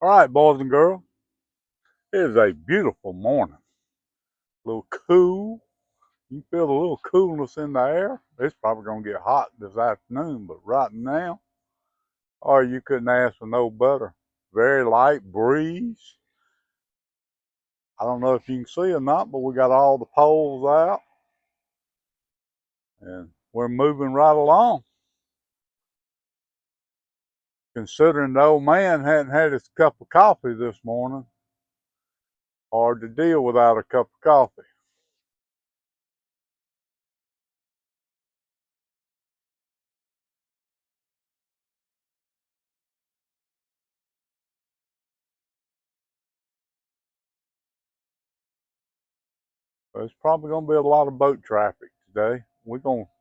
All right, boys and girls, it is a beautiful morning. A little cool. You feel the little coolness in the air. It's probably going to get hot this afternoon, but right now, or you couldn't ask for no better. Very light breeze. I don't know if you can see or not, but we got all the poles out and we're moving right along. Considering the old man hadn't had his cup of coffee this morning, hard to deal without a cup of coffee. But it's probably going to be a lot of boat traffic today. We're going to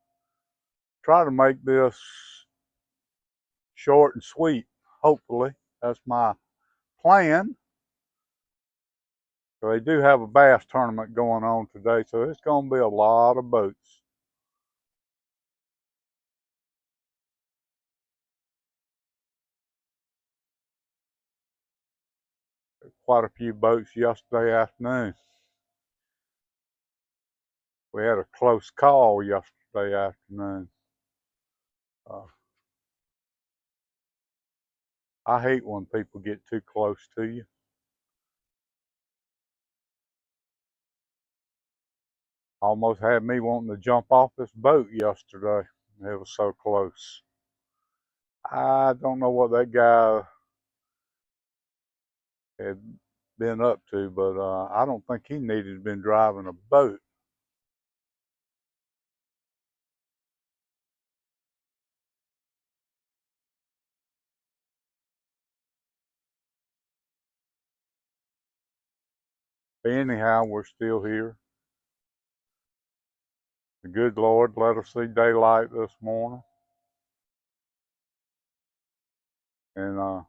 try to make this short and sweet, hopefully. That's my plan. So they do have a bass tournament going on today, so it's going to be a lot of boats. Quite a few boats yesterday afternoon. We had a close call yesterday afternoon. Uh, I hate when people get too close to you. Almost had me wanting to jump off this boat yesterday. It was so close. I don't know what that guy had been up to, but I don't think he needed to have been driving a boat. But anyhow, we're still here. The good Lord let us see daylight this morning. And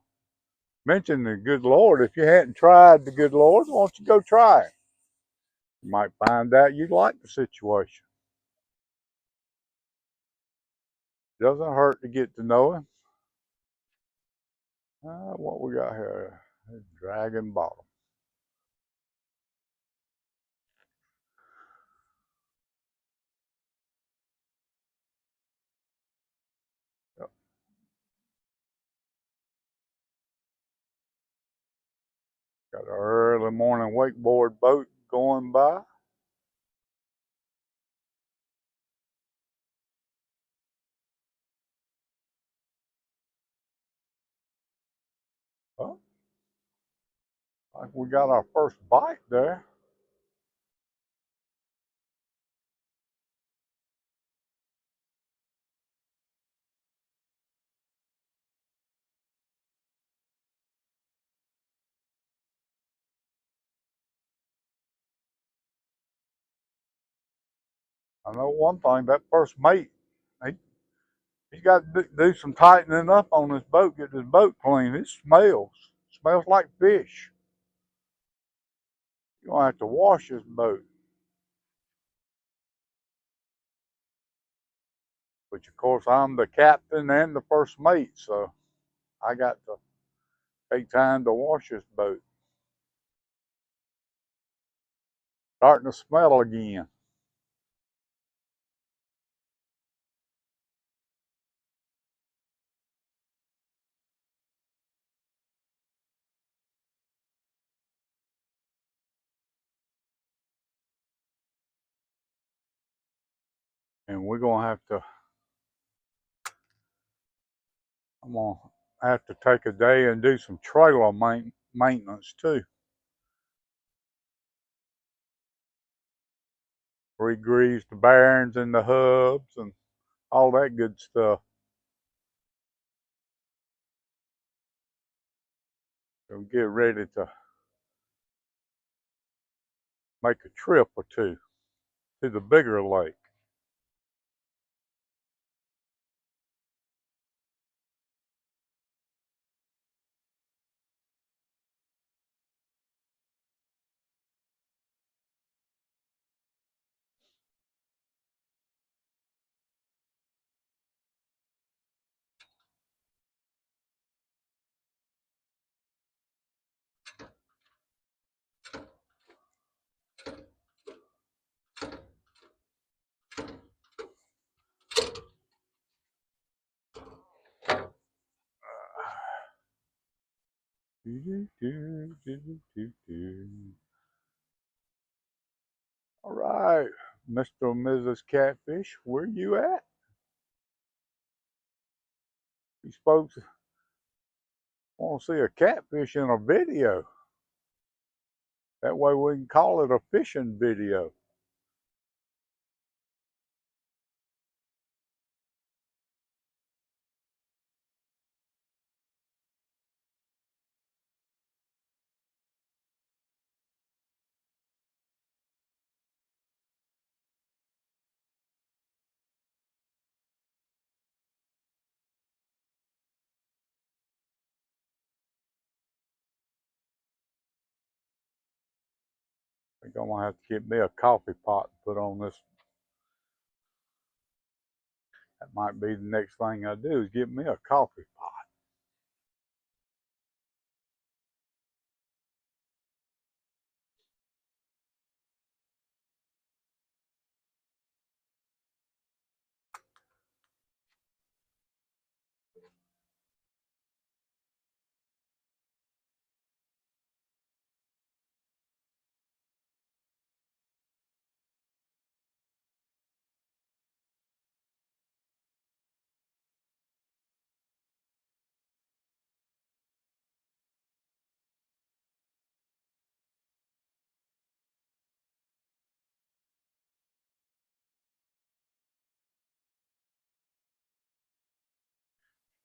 mention the good Lord. If you hadn't tried the good Lord, why don't you go try it? You might find out you like the situation. Doesn't hurt to get to know him. What we got here? Dragon bottom. Yep. Got an early morning wakeboard boat going by. Oh, like we got our first bite there. I know one thing, that first mate, he, he's got to do some tightening up on this boat, get this boat clean. It smells like fish. You're going to have to wash this boat. Which, of course, I'm the captain and the first mate, so I got to take time to wash this boat. Starting to smell again. And we're going to have to, I'm going to have to take a day and do some trailer maintenance too. Re-grease the bearings and the hubs and all that good stuff. So get ready to make a trip or two to the bigger lake. All right, Mr. and Mrs. Catfish, where you at? These folks want to see a catfish in a video. That way we can call it a fishing video. I think I'm gonna have to get me a coffee pot and put on this. That might be the next thing I do is get me a coffee pot.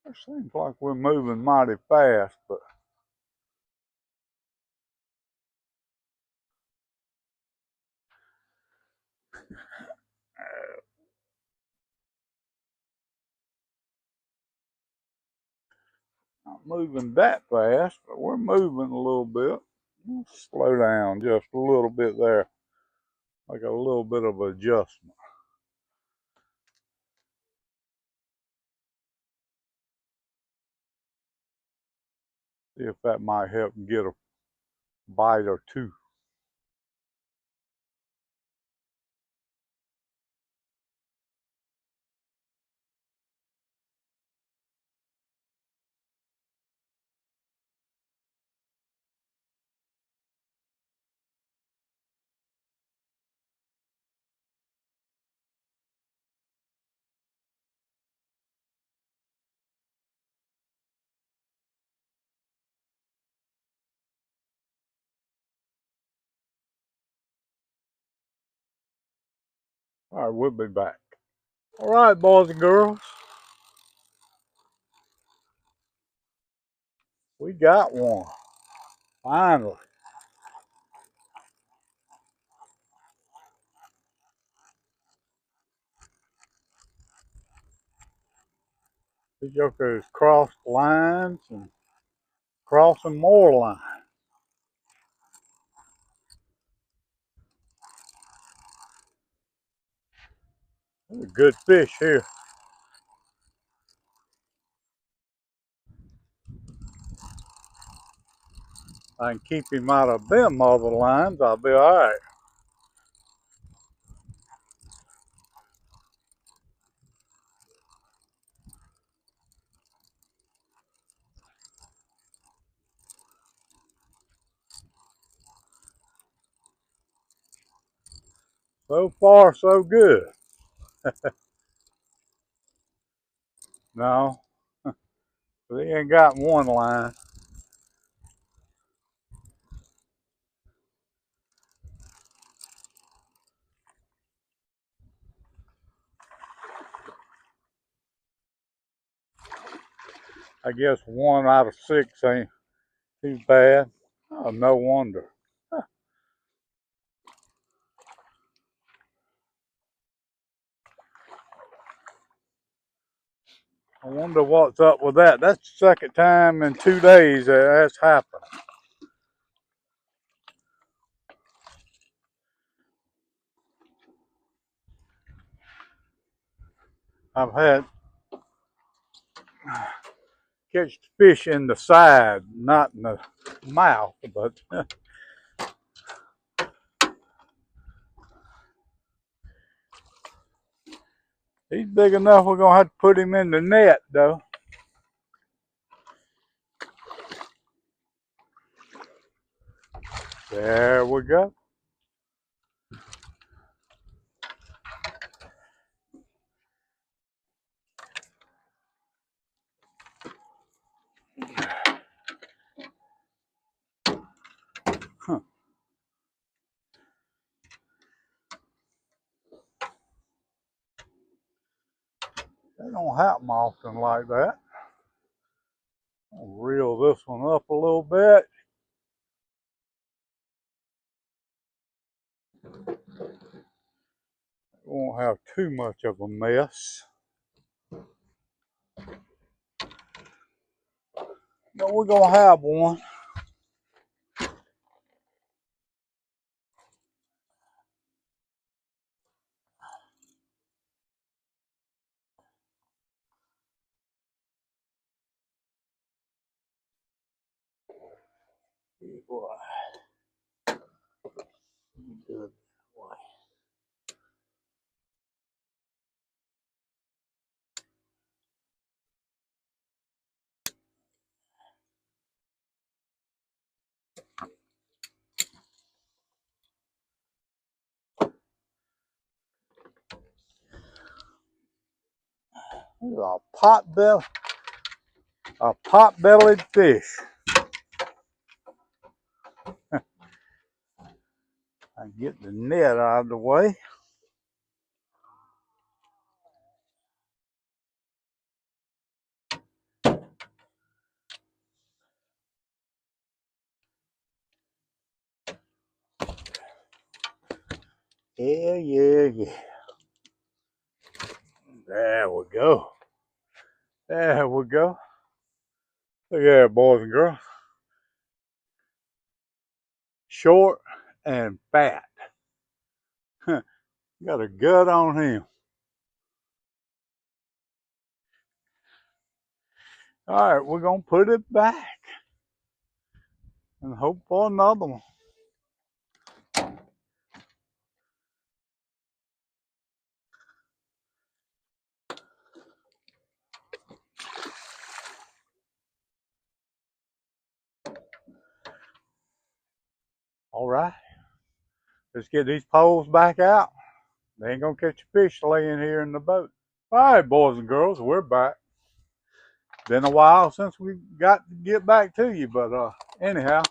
It seems like we're moving mighty fast, but not moving that fast, but we're moving a little bit. Slow down just a little bit there, like a little bit of adjustment. See if that might help get a bite or two. All right, we'll be back. All right, boys and girls, we got one, finally. This joker has crossed lines and crossing more lines. There's a good fish here. I can keep him out of them other lines, I'll be all right. So far, so good. No, he ain't got one line. I guess 1 out of 6 ain't too bad. Oh, no wonder. I wonder what's up with that. That's the second time in 2 days that that's happened. I've had catch fish in the side, not in the mouth, but he's big enough we're gonna have to put him in the net though. There we go. Huh. That don't happen often like that. I'll reel this one up a little bit. Won't have too much of a mess. But we're gonna have one. Boy. Good boy. A pot-bellied fish. I get the net out of the way. Yeah. There we go. There we go. Look at that, boys and girls. Short and fat. Got a gut on him. All right, we're gonna put it back and hope for another one. All right, let's get these poles back out. They ain't gonna catch a fish laying here in the boat. All right, boys and girls, we're back. Been a while since we got to get back to you, but anyhow,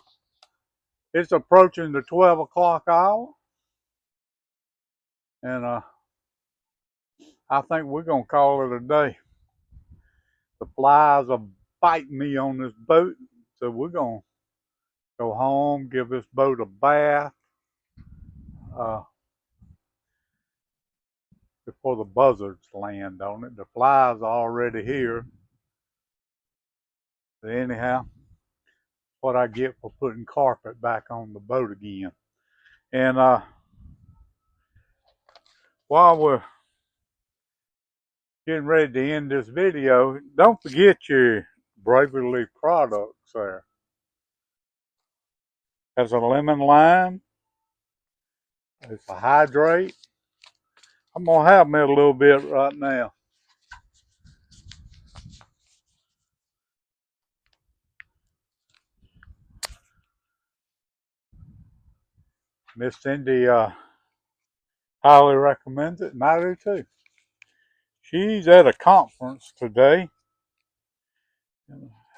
it's approaching the 12 o'clock hour, and I think we're gonna call it a day. The flies are biting me on this boat, so we're gonna go home, give this boat a bath before the buzzards land on it. The flies are already here. But anyhow, what I get for putting carpet back on the boat again. And while we're getting ready to end this video, don't forget your Bravenly products there. Has a lemon lime. It's a Hydrate. I'm gonna have me a little bit right now. Miss Cindy highly recommends it, and I do too. She's at a conference today,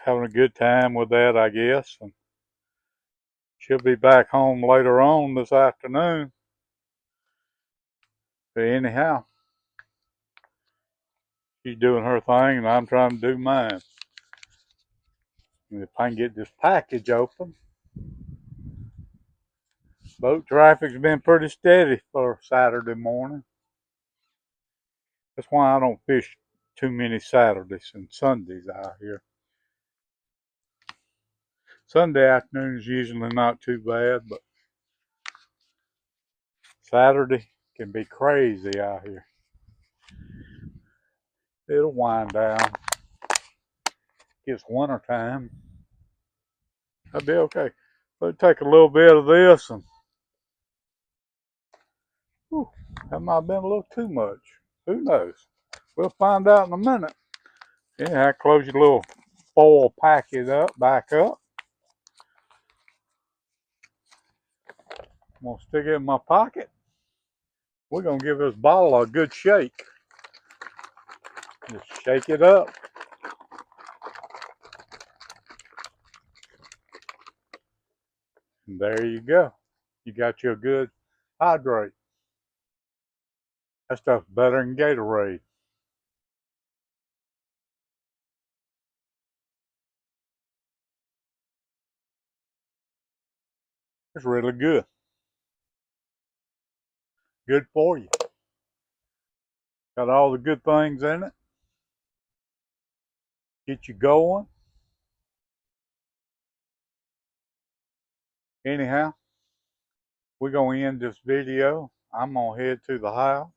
having a good time with that, I guess. And she'll be back home later on this afternoon. But anyhow, she's doing her thing, and I'm trying to do mine. And if I can get this package open. Boat traffic's been pretty steady for Saturday morning. That's why I don't fish too many Saturdays and Sundays out here. Sunday afternoon is usually not too bad, but Saturday can be crazy out here. It'll wind down. It's winter time. That'd be okay. But take a little bit of this and whew, that might have been a little too much. Who knows? We'll find out in a minute. Anyhow, close your little foil packet up, back up. I'm gonna stick it in my pocket. We're gonna give this bottle a good shake. Just shake it up. And there you go. You got you a good Hydrate. That stuff's better than Gatorade. It's really good. Good for you. Got all the good things in it. Get you going. Anyhow, we're going to end this video. I'm going to head to the house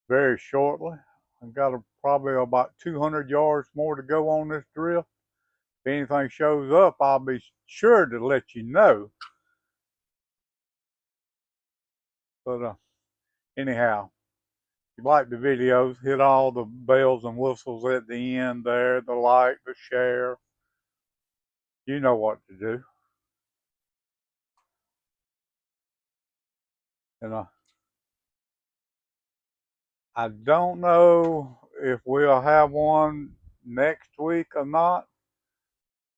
very shortly. I've got probably about 200 yards more to go on this drift. If anything shows up, I'll be sure to let you know. But anyhow, if you like the videos, hit all the bells and whistles at the end there, the like, the share. You know what to do. And I don't know if we'll have one next week or not.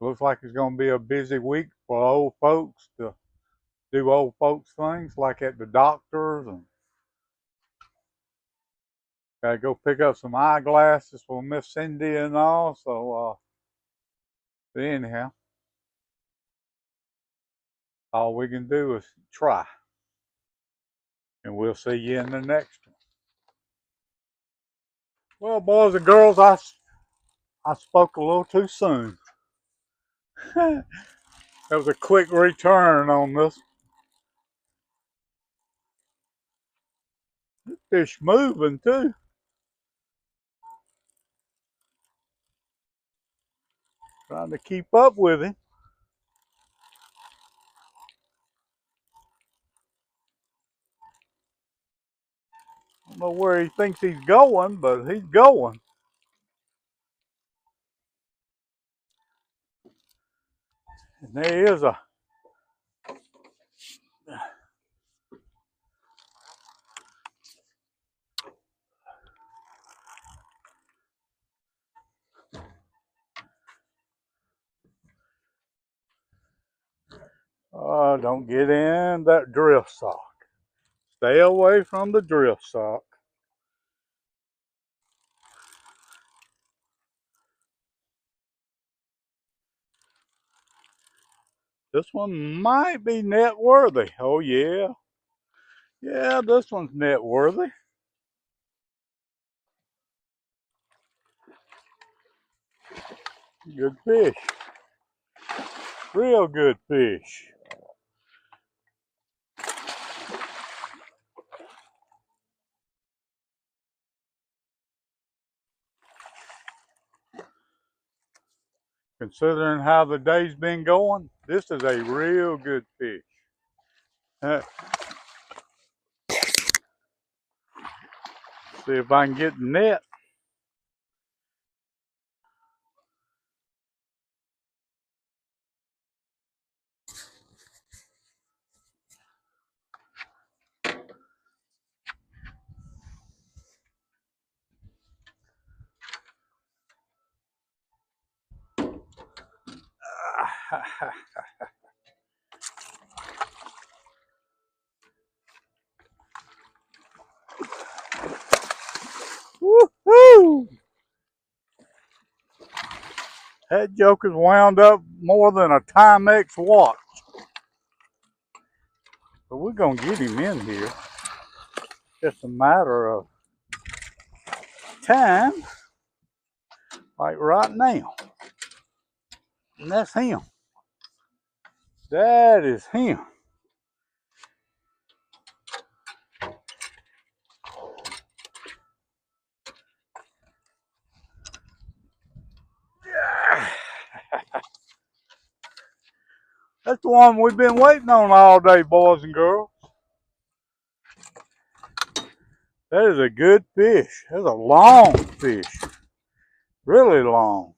Looks like it's going to be a busy week for old folks to do old folks things, like at the doctor's, and gotta go pick up some eyeglasses for Miss Cindy and all. So, but anyhow, all we can do is try, and we'll see you in the next one. Well, boys and girls, I spoke a little too soon. That was a quick return on this. This fish moving too. Trying to keep up with him. I don't know where he thinks he's going, but he's going. And there is a don't get in that drift sock. Stay away from the drift sock. This one might be net worthy. Oh yeah. Yeah, this one's net worthy. Good fish. Real good fish. Considering how the day's been going, this is a real good fish. See if I can get the net. Woo-hoo! That joker's wound up more than a Timex watch. But we're going to get him in here. Just a matter of time, like right now. And that's him. That is him. That's the one we've been waiting on all day, boys and girls. That is a good fish. That's a long fish. Really long.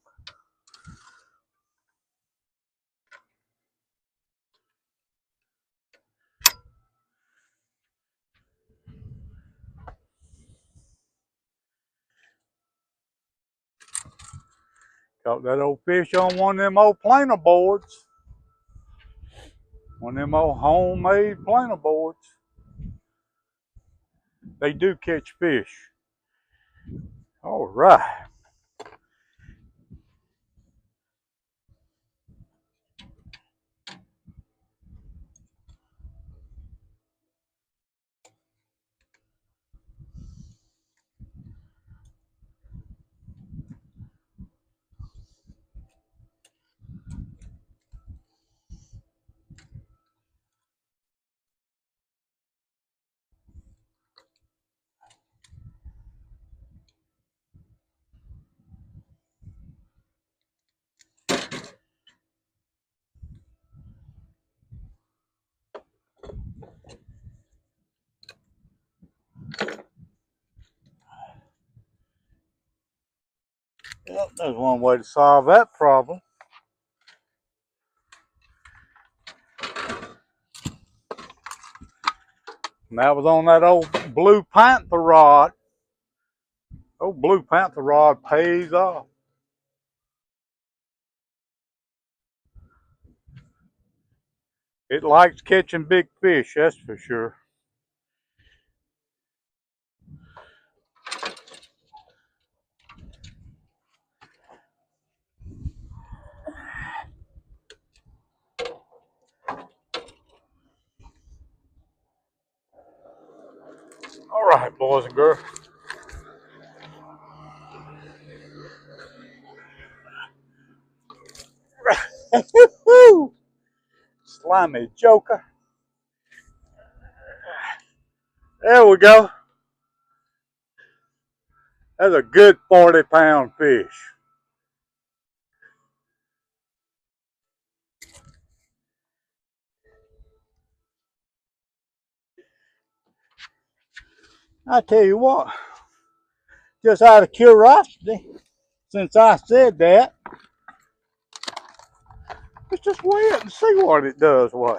Caught that old fish on one of them old planer boards. One of them old homemade planer boards. They do catch fish. All right. Yep, there's one way to solve that problem. And that was on that old Blue Panther rod. Old Blue Panther rod pays off. It likes catching big fish, that's for sure. All right, boys and girls. Slimy joker. There we go. That's a good 40-pound fish. I tell you what, just out of curiosity, since I said that, let's just weigh it and see what it does weigh.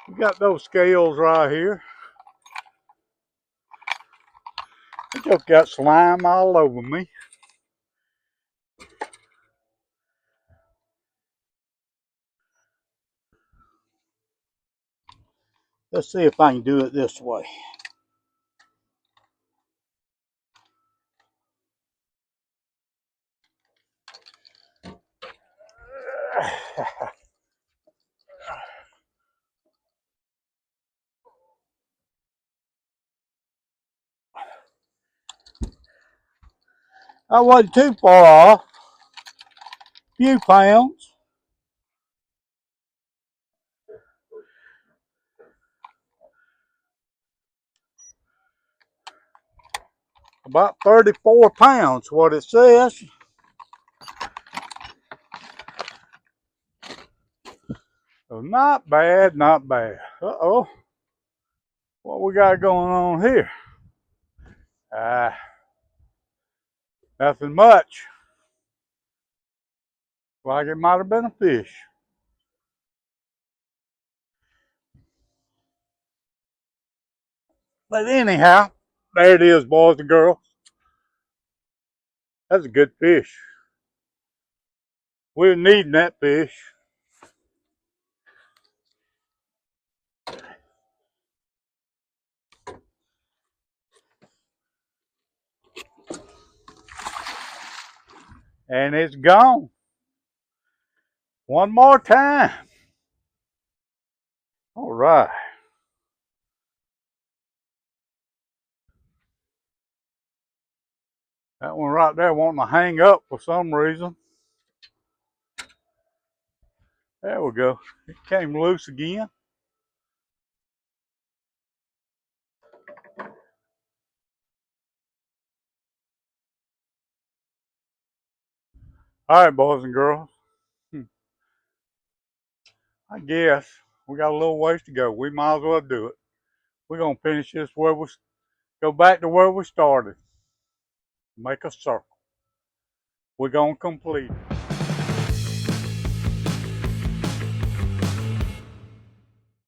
We got those scales right here. It just got slime all over me. Let's see if I can do it this way. I wasn't too far off. A few pounds. About 34 pounds, what it says. So not bad, not bad. Uh-oh. What we got going on here? Nothing much. Like it might have been a fish. But anyhow, there it is, boys and girls. That's a good fish. We're needing that fish. And it's gone. One more time. All right. That one right there wanting to hang up for some reason. There we go. It came loose again. All right, boys and girls. I guess we got a little ways to go. We might as well do it. We're going to finish this where we go back to where we started. Make a circle. We're going to complete it.